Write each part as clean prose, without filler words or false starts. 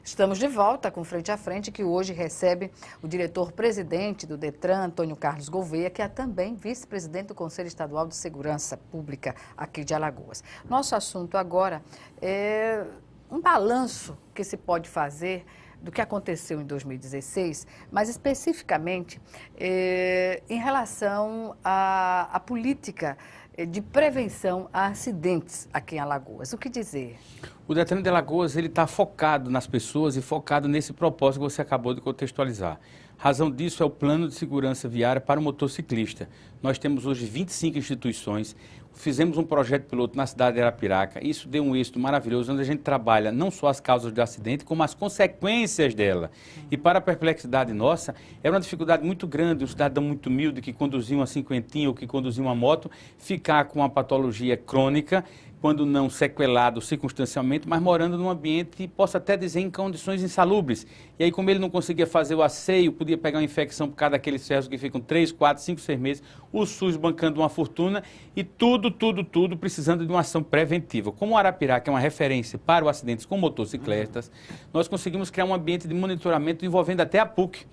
Estamos de volta com Frente a Frente, que hoje recebe o diretor-presidente do Detran, Antônio Carlos Gouveia, que é também vice-presidente do Conselho Estadual de Segurança Pública aqui de Alagoas. Nosso assunto agora é um balanço que se pode fazer do que aconteceu em 2016, mas especificamente em relação à política de prevenção a acidentes aqui em Alagoas. O que dizer? O Detran de Alagoas está focado nas pessoas e focado nesse propósito que você acabou de contextualizar. Razão disso é o plano de segurança viária para o motociclista. Nós temos hoje 25 instituições, fizemos um projeto piloto na cidade de Arapiraca, isso deu um êxito maravilhoso, onde a gente trabalha não só as causas do acidente, como as consequências dela. E para a perplexidade nossa, era uma dificuldade muito grande, um cidadão muito humilde que conduzia uma cinquentinha ou que conduzia uma moto, ficar com uma patologia crônica, quando não sequelado circunstancialmente, mas morando num ambiente, posso até dizer, em condições insalubres. E aí, como ele não conseguia fazer o asseio, podia pegar uma infecção por causa daqueles ferros que ficam 3, 4, 5, 6 meses, o SUS bancando uma fortuna e tudo precisando de uma ação preventiva. Como o Arapiraca é uma referência para os acidentes com motocicletas, nós conseguimos criar um ambiente de monitoramento envolvendo até a PUC.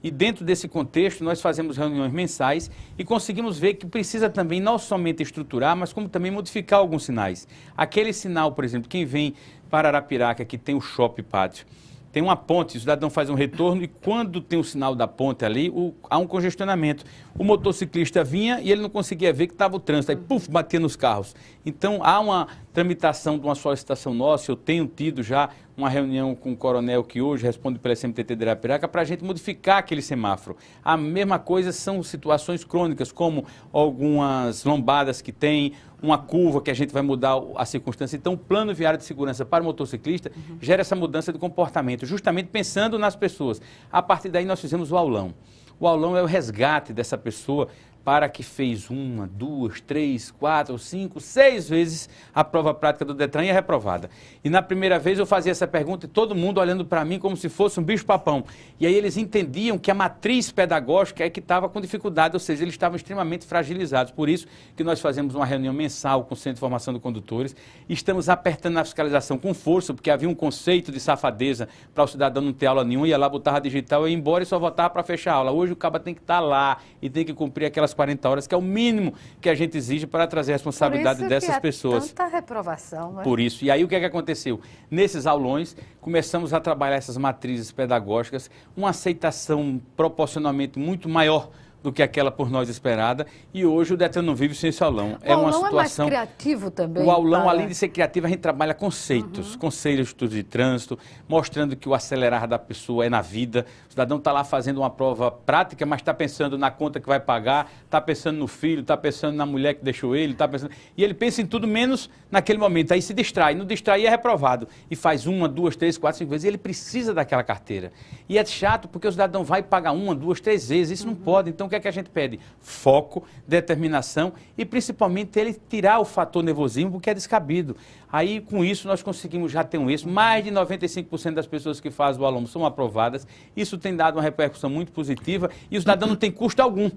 E dentro desse contexto, nós fazemos reuniões mensais e conseguimos ver que precisa também não somente estruturar, mas como também modificar alguns sinais. Aquele sinal, por exemplo, quem vem para Arapiraca, que tem o shopping pátio, tem uma ponte, o cidadão faz um retorno e quando tem o sinal da ponte ali, há um congestionamento. O motociclista vinha e ele não conseguia ver que estava o trânsito, aí puf, batia nos carros. Então há uma tramitação de uma solicitação nossa, eu tenho tido já uma reunião com o coronel que hoje responde pela SMTT de Arapiraca para a gente modificar aquele semáforo. A mesma coisa são situações crônicas, como algumas lombadas que tem, uma curva que a gente vai mudar a circunstância. Então, o plano viário de segurança para o motociclista gera essa mudança de comportamento, justamente pensando nas pessoas. A partir daí, nós fizemos o aulão. O aulão é o resgate dessa pessoa para que fez 1, 2, 3, 4, 5, 6 vezes a prova prática do Detran e é reprovada. E na primeira vez eu fazia essa pergunta e todo mundo olhando para mim como se fosse um bicho-papão. E aí eles entendiam que a matriz pedagógica é que estava com dificuldade, ou seja, eles estavam extremamente fragilizados. Por isso que nós fazemos uma reunião mensal com o Centro de Formação de Condutores. Estamos apertando na fiscalização com força, porque havia um conceito de safadeza para o cidadão não ter aula nenhuma, ia lá, botava digital, ia embora e só voltava para fechar a aula. Hoje o cabo tem que estar lá e tem que cumprir aquelas 40 horas, que é o mínimo que a gente exige para trazer a responsabilidade dessas pessoas. Tanta reprovação, né? Por isso. E aí o que é que aconteceu? Nesses aulões, começamos a trabalhar essas matrizes pedagógicas, uma aceitação proporcionalmente muito maior do que aquela por nós esperada, e hoje o Detran não vive sem esse aulão. O aulão é mais criativo também? O aulão, além de ser criativo, a gente trabalha conceitos, conselhos de estudo de trânsito, mostrando que o acelerar da pessoa é na vida. O cidadão está lá fazendo uma prova prática, mas está pensando na conta que vai pagar, está pensando no filho, está pensando na mulher que deixou ele, está pensando... E ele pensa em tudo menos naquele momento, aí se distrai. No distrair é reprovado. E faz 1, 2, 3, 4, 5 vezes, e ele precisa daquela carteira. E é chato, porque o cidadão vai pagar 1, 2, 3 vezes, isso não pode. Então, o que é que a gente pede? Foco, determinação e principalmente ele tirar o fator nervosismo, porque é descabido. Aí com isso nós conseguimos já ter um êxito, mais de 95% das pessoas que fazem o aluno são aprovadas, isso tem dado uma repercussão muito positiva e o cidadão não tem custo algum.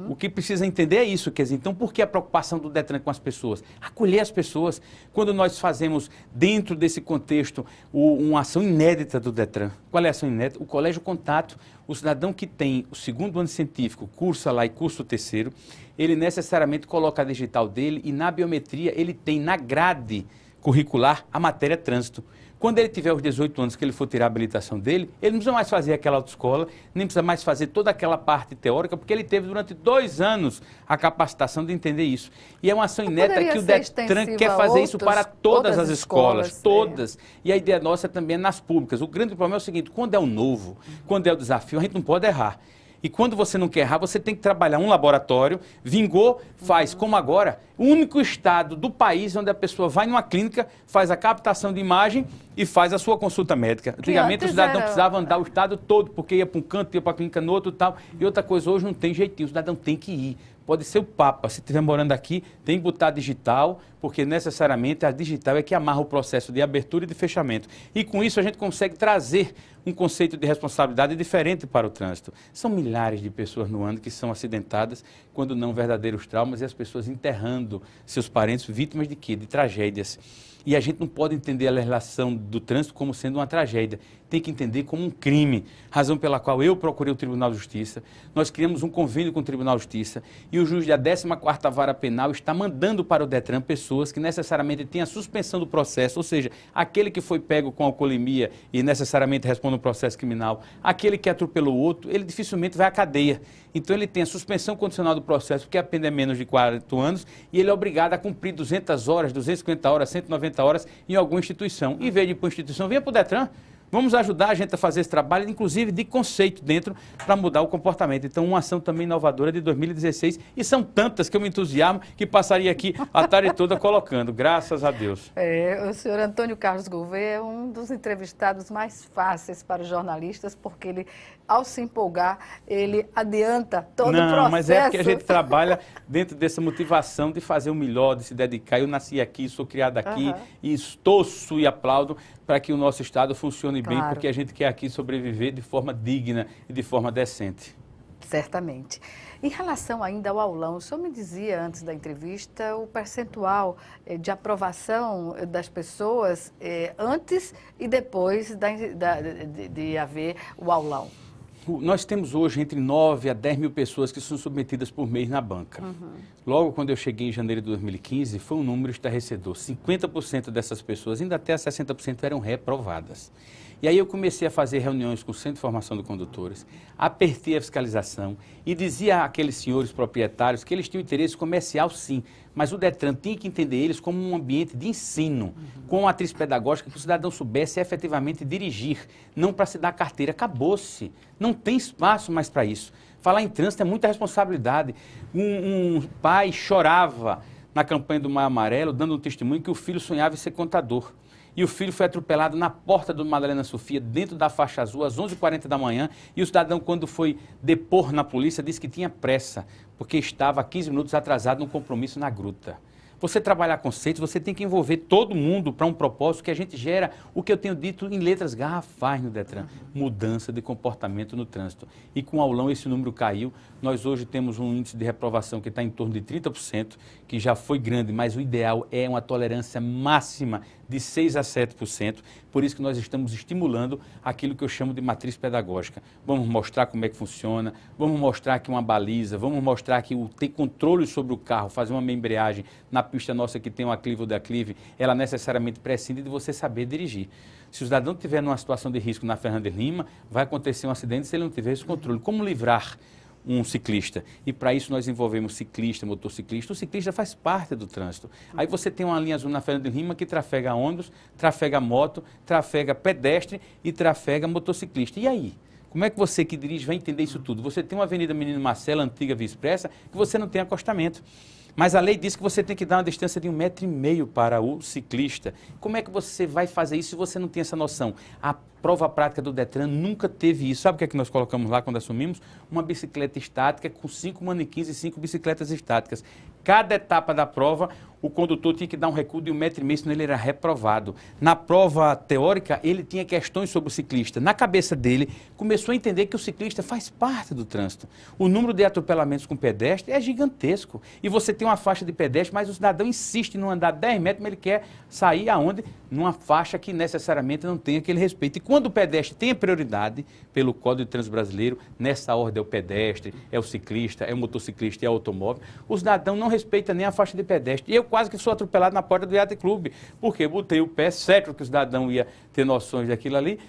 O que precisa entender é isso, quer dizer, então por que a preocupação do Detran com as pessoas? Acolher as pessoas. Quando nós fazemos dentro desse contexto uma ação inédita do Detran, qual é a ação inédita? O Colégio Contato. O cidadão que tem o 2º ano científico, cursa lá e cursa o 3º, ele necessariamente coloca a digital dele e na biometria ele tem na grade curricular a matéria trânsito. Quando ele tiver os 18 anos que ele for tirar a habilitação dele, ele não precisa mais fazer aquela autoescola, nem precisa mais fazer toda aquela parte teórica, porque ele teve durante 2 anos a capacitação de entender isso. E é uma ação inédita que o Detran quer fazer isso para todas as escolas, todas. E a ideia nossa também é nas públicas. O grande problema é o seguinte, quando é o novo, quando é o desafio, a gente não pode errar. E quando você não quer errar, você tem que trabalhar um laboratório, vingou, faz, como agora, o único estado do país onde a pessoa vai numa clínica, faz a captação de imagem e faz a sua consulta médica. Antigamente o cidadão precisava andar o estado todo, porque ia para um canto, ia para a clínica no outro e tal. E outra coisa, hoje não tem jeitinho, o cidadão tem que ir. Pode ser o Papa, se estiver morando aqui, tem que botar digital, porque necessariamente a digital é que amarra o processo de abertura e de fechamento. E com isso a gente consegue trazer um conceito de responsabilidade diferente para o trânsito. São milhares de pessoas no ano que são acidentadas, quando não verdadeiros traumas, e as pessoas enterrando seus parentes vítimas de quê? De tragédias. E a gente não pode entender a legislação do trânsito como sendo uma tragédia. Tem que entender como um crime, razão pela qual eu procurei o Tribunal de Justiça. Nós criamos um convênio com o Tribunal de Justiça e o juiz da 14ª Vara Penal está mandando para o DETRAN pessoas que necessariamente têm a suspensão do processo, ou seja, aquele que foi pego com alcoolemia e necessariamente responde um processo criminal, aquele que atropelou o outro, ele dificilmente vai à cadeia. Então ele tem a suspensão condicional do processo, porque a pena é menos de 40 anos, e ele é obrigado a cumprir 200 horas, 250 horas, 190 horas em alguma instituição. Em vez de ir para a instituição, venha para o DETRAN. Vamos ajudar a gente a fazer esse trabalho, inclusive de conceito dentro, para mudar o comportamento. Então, uma ação também inovadora de 2016, e são tantas que eu me entusiasmo que passaria aqui a tarde toda colocando, graças a Deus. O senhor Antônio Carlos Gouveia é um dos entrevistados mais fáceis para os jornalistas, porque ele, ao se empolgar, ele adianta todo o processo. Não, mas é porque a gente trabalha dentro dessa motivação de fazer o melhor, de se dedicar. Eu nasci aqui, sou criado aqui, e torço e aplaudo para que o nosso Estado funcione bem, porque a gente quer aqui sobreviver de forma digna e de forma decente. Certamente. Em relação ainda ao aulão, o senhor me dizia antes da entrevista o percentual de aprovação das pessoas antes e depois de haver o aulão. Nós temos hoje entre 9 a 10 mil pessoas que são submetidas por mês na banca. Logo quando eu cheguei em janeiro de 2015, foi um número estarrecedor. 50% dessas pessoas, ainda até 60%, eram reprovadas. E aí eu comecei a fazer reuniões com o Centro de Formação de Condutores, apertei a fiscalização e dizia àqueles senhores proprietários que eles tinham interesse comercial sim, mas o DETRAN tinha que entender eles como um ambiente de ensino, com uma atriz pedagógica que o cidadão soubesse efetivamente dirigir, não para se dar carteira. Acabou-se, não tem espaço mais para isso. Falar em trânsito é muita responsabilidade. Um pai chorava na campanha do Maio Amarelo, dando um testemunho que o filho sonhava em ser contador. E o filho foi atropelado na porta do Madalena Sofia, dentro da faixa azul, às 11h40 da manhã. E o cidadão, quando foi depor na polícia, disse que tinha pressa, porque estava 15 minutos atrasado num compromisso na gruta. Você trabalhar conceitos, você tem que envolver todo mundo para um propósito que a gente gera, o que eu tenho dito em letras garrafais no DETRAN, mudança de comportamento no trânsito. E com o aulão esse número caiu, nós hoje temos um índice de reprovação que está em torno de 30%, que já foi grande, mas o ideal é uma tolerância máxima de 6 a 7%, por isso que nós estamos estimulando aquilo que eu chamo de matriz pedagógica. Vamos mostrar como é que funciona, vamos mostrar que uma baliza, vamos mostrar que ter controle sobre o carro, fazer uma embreagem na pista nossa que tem um aclive ou declive, ela necessariamente prescinde de você saber dirigir. Se o cidadão estiver numa situação de risco na Fernandes Lima, vai acontecer um acidente se ele não tiver esse controle. Como livrar um ciclista? E para isso nós envolvemos ciclista, motociclista. O ciclista faz parte do trânsito. Aí você tem uma linha azul na Fernandes Lima que trafega ônibus, trafega moto, trafega pedestre e trafega motociclista. E aí? Como é que você que dirige vai entender isso tudo? Você tem uma Avenida Menino Marcelo, antiga Via Expressa, que você não tem acostamento. Mas a lei diz que você tem que dar uma distância de 1,5 m para o ciclista. Como é que você vai fazer isso se você não tem essa noção? A prova prática do DETRAN nunca teve isso. Sabe o que é que nós colocamos lá quando assumimos? Uma bicicleta estática com 5 manequins e 5 bicicletas estáticas. Cada etapa da prova, o condutor tinha que dar um recuo de 1,5 m, senão ele era reprovado. Na prova teórica, ele tinha questões sobre o ciclista. Na cabeça dele, começou a entender que o ciclista faz parte do trânsito. O número de atropelamentos com pedestre é gigantesco. E você tem uma faixa de pedestre, mas o cidadão insiste em não andar 10 metros, mas ele quer sair aonde? Numa faixa que necessariamente não tem aquele respeito. E quando o pedestre tem a prioridade pelo Código de Trânsito Brasileiro, nessa ordem é o pedestre, é o ciclista, é o motociclista e é o automóvel, o cidadão não respeita nem a faixa de pedestre. E eu quase que sou atropelado na porta do Yacht Club, porque botei o pé, certo que o cidadão ia ter noções daquilo ali.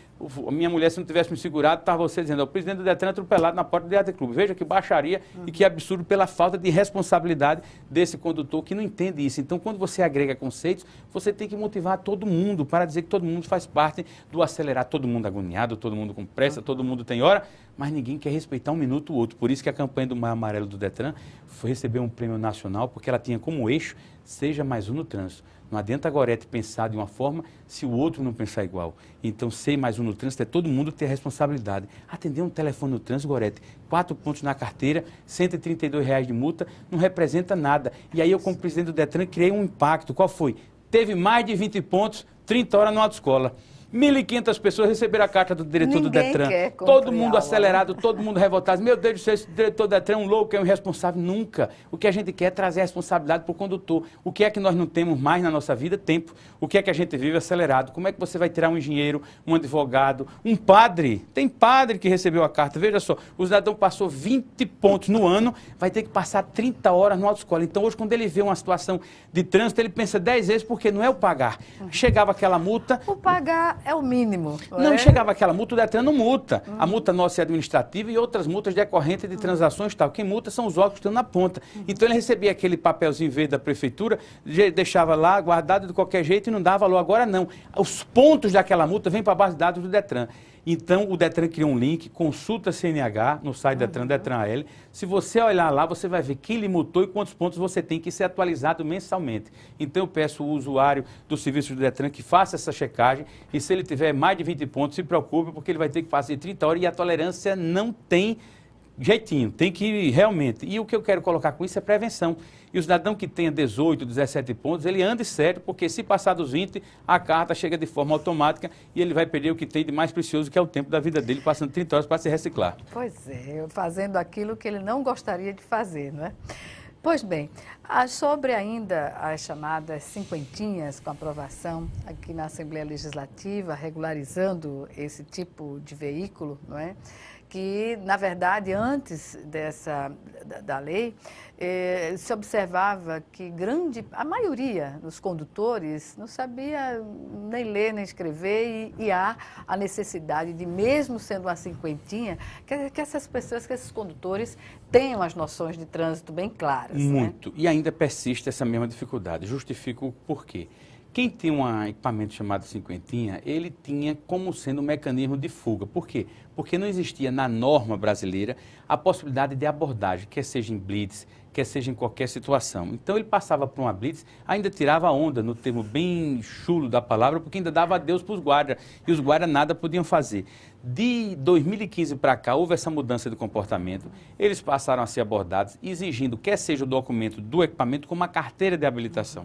A minha mulher, se não tivesse me segurado, estava você dizendo, o presidente do DETRAN atropelado na porta do Yacht Club. Veja que baixaria e que absurdo pela falta de responsabilidade desse condutor que não entende isso. Então, quando você agrega conceitos, você tem que motivar todo mundo para dizer que todo mundo faz parte do acelerar. Todo mundo agoniado, todo mundo com pressa, todo mundo tem hora, mas ninguém quer respeitar um minuto ou outro. Por isso que a campanha do Maio Amarelo do DETRAN foi receber um prêmio nacional, porque ela tinha como eixo, seja mais um no trânsito. Não adianta a Gorete pensar de uma forma se o outro não pensar igual. Então, ser mais um no trânsito é todo mundo ter a responsabilidade. Atender um telefone no trânsito, Gorete, 4 pontos na carteira, R$ 132 de multa, não representa nada. E aí eu, como presidente do DETRAN, criei um impacto. Qual foi? Teve mais de 20 pontos, 30 horas na autoescola. 1.500 pessoas receberam a carta do diretor do Ninguém Detran. quer Todo mundo aula, acelerado, todo mundo revoltado. Meu Deus do céu, esse diretor do Detran é um louco, é um irresponsável. Nunca. O que a gente quer é trazer a responsabilidade para o condutor. O que é que nós não temos mais na nossa vida? Tempo. O que é que a gente vive acelerado? Como é que você vai tirar um engenheiro, um advogado, um padre? Tem padre que recebeu a carta. Veja só, o cidadão passou 20 pontos no ano, vai ter que passar 30 horas no autoescola. Então hoje, quando ele vê uma situação de trânsito, ele pensa 10 vezes, porque não é o pagar. Chegava aquela multa... O pagar é o mínimo. Não, chegava aquela multa, o Detran não multa. A multa nossa é administrativa e outras multas decorrentes de transações e tal. Quem multa são os órgãos que estão na ponta. Então ele recebia aquele papelzinho verde da prefeitura, deixava lá, guardado de qualquer jeito e não dava valor. Agora não. Os pontos daquela multa vêm para a base de dados do Detran. Então, o Detran criou um link, consulta CNH no site Detran, Detran AL. Se você olhar lá, você vai ver quem lhe multou e quantos pontos você tem que ser atualizado mensalmente. Então, eu peço o usuário do serviço do Detran que faça essa checagem e se ele tiver mais de 20 pontos, se preocupe, porque ele vai ter que fazer 30 horas e a tolerância não tem jeitinho, tem que realmente. E o que eu quero colocar com isso é prevenção. E o cidadão que tenha 18, 17 pontos, ele ande sério, porque se passar dos 20, a carta chega de forma automática e ele vai perder o que tem de mais precioso, que é o tempo da vida dele, passando 30 horas para se reciclar. Pois é, fazendo aquilo que ele não gostaria de fazer, não é? Pois bem, sobre ainda as chamadas cinquentinhas com aprovação aqui na Assembleia Legislativa, regularizando esse tipo de veículo, não é? Que, na verdade, antes da lei, se observava que a maioria dos condutores não sabia nem ler, nem escrever, e há a necessidade de, mesmo sendo uma cinquentinha, que essas pessoas, que esses condutores tenham as noções de trânsito bem claras. Muito. Né? E ainda persiste essa mesma dificuldade. Justifico o porquê. Quem tem um equipamento chamado cinquentinha, ele tinha como sendo um mecanismo de fuga. Por quê? Porque não existia na norma brasileira a possibilidade de abordagem, quer seja em blitz, quer seja em qualquer situação. Então ele passava por uma blitz, ainda tirava onda, no termo bem chulo da palavra, porque ainda dava adeus para os guardas, e os guardas nada podiam fazer. De 2015 para cá, houve essa mudança de comportamento, eles passaram a ser abordados, exigindo quer seja o documento do equipamento, como a carteira de habilitação.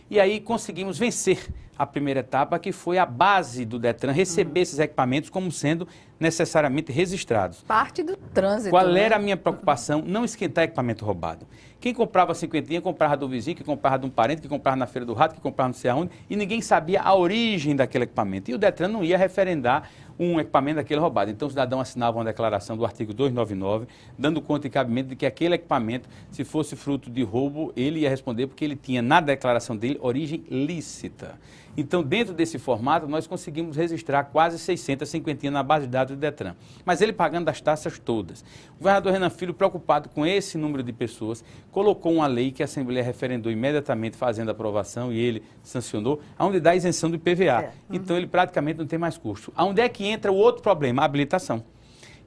E aí conseguimos vencer a primeira etapa, que foi a base do Detran receber esses equipamentos como sendo necessariamente registrados. Parte do trânsito. Qual era a minha preocupação? Não esquentar equipamento roubado. Quem comprava cinquentinha, comprava do vizinho, que comprava de um parente, que comprava na Feira do Rato, que comprava não sei aonde, e ninguém sabia a origem daquele equipamento. E o Detran não ia referendar um equipamento daquele roubado. Então o cidadão assinava uma declaração do artigo 299, dando conta e cabimento de que aquele equipamento, se fosse fruto de roubo, ele ia responder, porque ele tinha na declaração dele origem lícita. Então, dentro desse formato, nós conseguimos registrar quase 650 na base de dados do Detran. Mas ele pagando as taxas todas. O governador Renan Filho, preocupado com esse número de pessoas, colocou uma lei que a Assembleia referendou imediatamente, fazendo a aprovação, e ele sancionou, onde dá isenção do IPVA. Então, ele praticamente não tem mais custo. Onde é que entra o outro problema? A habilitação.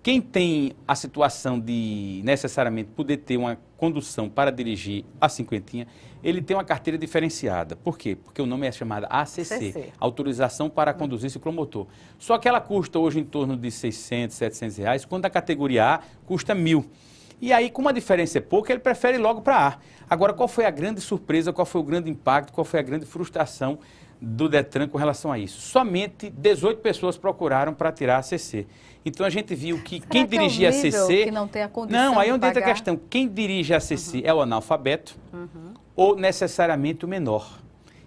Quem tem a situação de necessariamente poder ter uma condução para dirigir a cinquentinha, ele tem uma carteira diferenciada. Por quê? Porque o nome é chamado ACC, Autorização para Conduzir Ciclomotor. Só que ela custa hoje em torno de 600, 700 reais, quando a categoria A custa 1.000. E aí, como a diferença é pouca, ele prefere ir logo para A. Agora, qual foi a grande surpresa, qual foi o grande impacto, qual foi a grande frustração do Detran com relação a isso? Somente 18 pessoas procuraram para tirar a CC. Então a gente viu que quem dirigia a CC... que não tem a condição Não, aí de onde entra a pagar? questão. Quem dirige a CC é o analfabeto ou necessariamente o menor.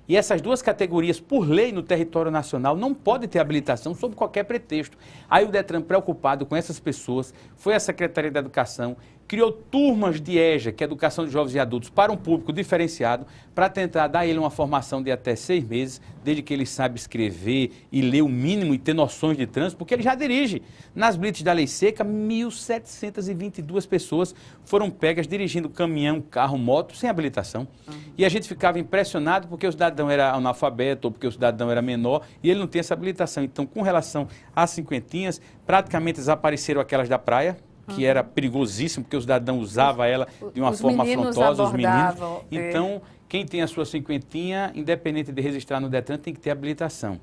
E essas duas categorias, por lei no território nacional, não podem ter habilitação sob qualquer pretexto. Aí o Detran, preocupado com essas pessoas, foi à Secretaria da Educação, criou turmas de EJA, que é Educação de Jovens e Adultos, para um público diferenciado, para tentar dar a ele uma formação de até 6 meses, desde que ele sabe escrever e ler o mínimo e ter noções de trânsito, porque ele já dirige. Nas blitz da Lei Seca, 1.722 pessoas foram pegas dirigindo caminhão, carro, moto, sem habilitação. E a gente ficava impressionado porque o cidadão era analfabeto ou porque o cidadão era menor e ele não tem essa habilitação. Então, com relação às cinquentinhas, praticamente desapareceram aquelas da praia, que era perigosíssimo, porque o cidadão usava ela de uma forma afrontosa, os meninos. Então, quem tem a sua cinquentinha, independente de registrar no Detran, tem que ter habilitação.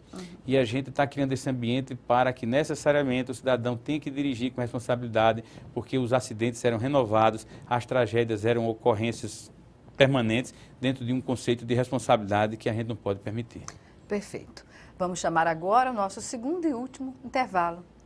E a gente está criando esse ambiente para que necessariamente o cidadão tenha que dirigir com responsabilidade, porque os acidentes eram renovados, as tragédias eram ocorrências permanentes dentro de um conceito de responsabilidade que a gente não pode permitir. Perfeito. Vamos chamar agora o nosso segundo e último intervalo.